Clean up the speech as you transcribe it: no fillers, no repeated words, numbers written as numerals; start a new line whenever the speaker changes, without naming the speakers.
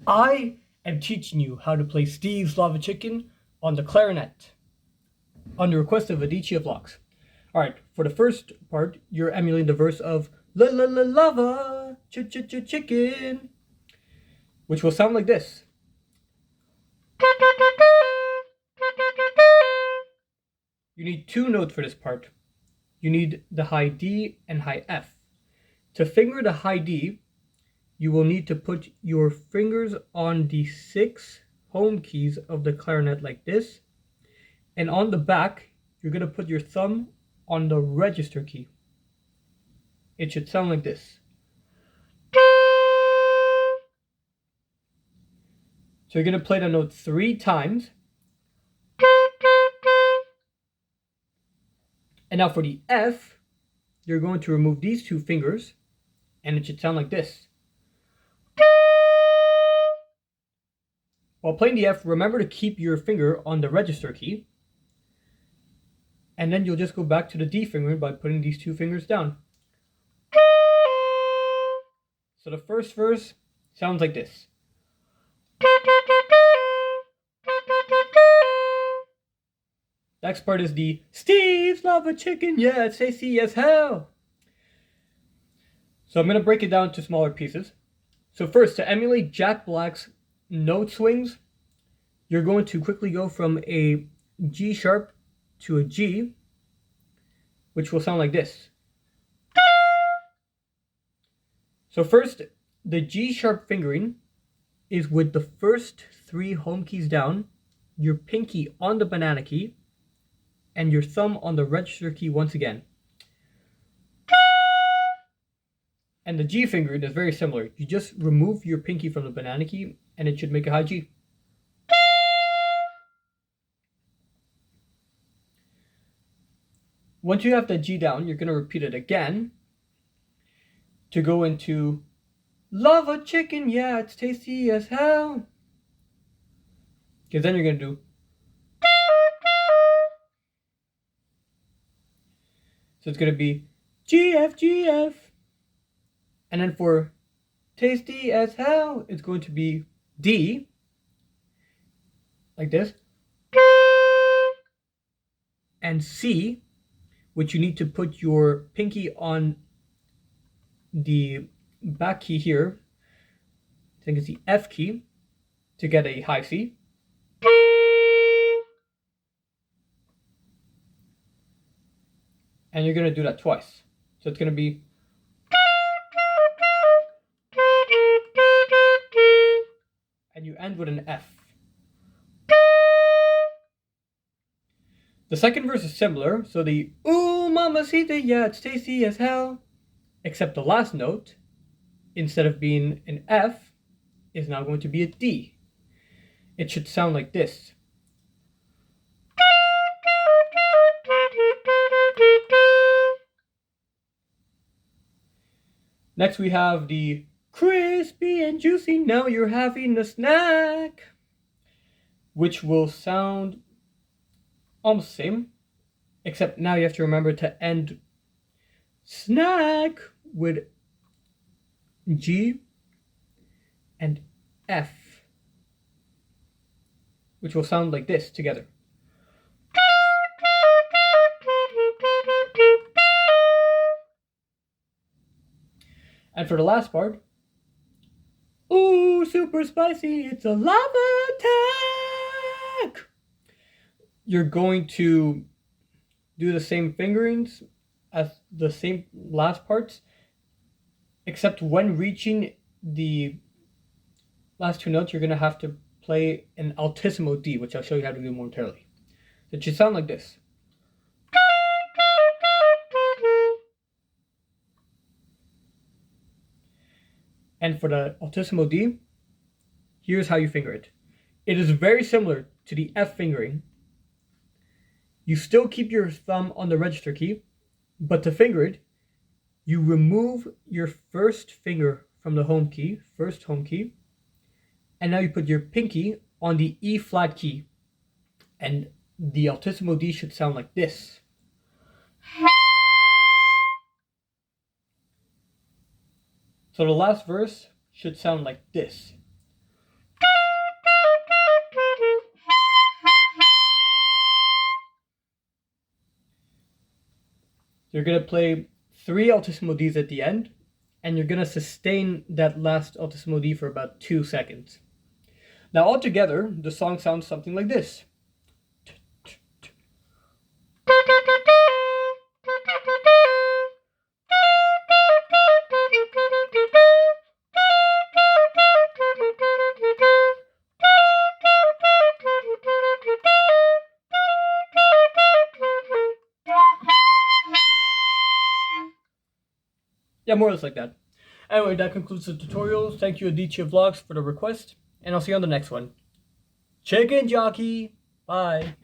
I am teaching you how to play Steve's Lava Chicken on the clarinet on the request of Adichia Vlogs. Alright, for the first part, you're emulating the verse of La La La Lava Chicken, which will sound like this. You need two notes for this part. You need the high D and high F. To finger the high D, you will need to put your fingers on the 6 home keys of the clarinet like this. And on the back, you're going to put your thumb on the register key. It should sound like this. So you're going to play the note 3 times. And now for the F, you're going to remove these 2 fingers, and it should sound like this. While playing the F, remember to keep your finger on the register key. And then you'll just go back to the D finger by putting these 2 fingers down. So the first verse sounds like this. Next part is the Steve's Lava Chicken, yeah, it's tasty as hell. So I'm going to break it down to smaller pieces. So first, to emulate Jack Black's note swings, you're going to quickly go from a G sharp to a G, which will sound like this. So first, the G sharp fingering is with the first 3 home keys down, your pinky on the banana key, and your thumb on the register key once again. And the G fingering is very similar. You just remove your pinky from the banana key, and it should make a high G. Once you have the G down, you're going to repeat it again to go into Lava Chicken, yeah, it's tasty as hell. Because then you're going to do. So it's going to be GF, GF. And then for tasty as hell, it's going to be D, like this. And C, which you need to put your pinky on the back key here. I think it's the F key to get a high C. And you're going to do that twice. So it's going to be. And you end with an F. The second verse is similar, so the ooh mamacita, yeah, it's tasty as hell. Except the last note, instead of being an F, is now going to be a D. It should sound like this. Next we have the crispy and juicy, now you're having a snack, which will sound almost the same, except now you have to remember to end snack with G and F, which will sound like this together. And for the last part, ooh, super spicy, it's a lava attack! You're going to do the same fingerings as the same last parts, except when reaching the last 2 notes, you're going to have to play an altissimo D, which I'll show you how to do momentarily. It should sound like this. And for the altissimo D, here's how you finger it. It is very similar to the F fingering. You still keep your thumb on the register key, but to finger it, you remove your first finger from the home key, first home key, and now you put your pinky on the E flat key, and the altissimo D should sound like this. So the last verse should sound like this. You're going to play 3 altissimo Ds at the end, and you're going to sustain that last altissimo D for about 2 seconds. Now altogether, the song sounds something like this. Yeah, more or less like that. Anyway, that concludes the tutorial. Thank you, Aditya Vlogs, for the request, and I'll see you on the next one. Chicken Jockey! Bye!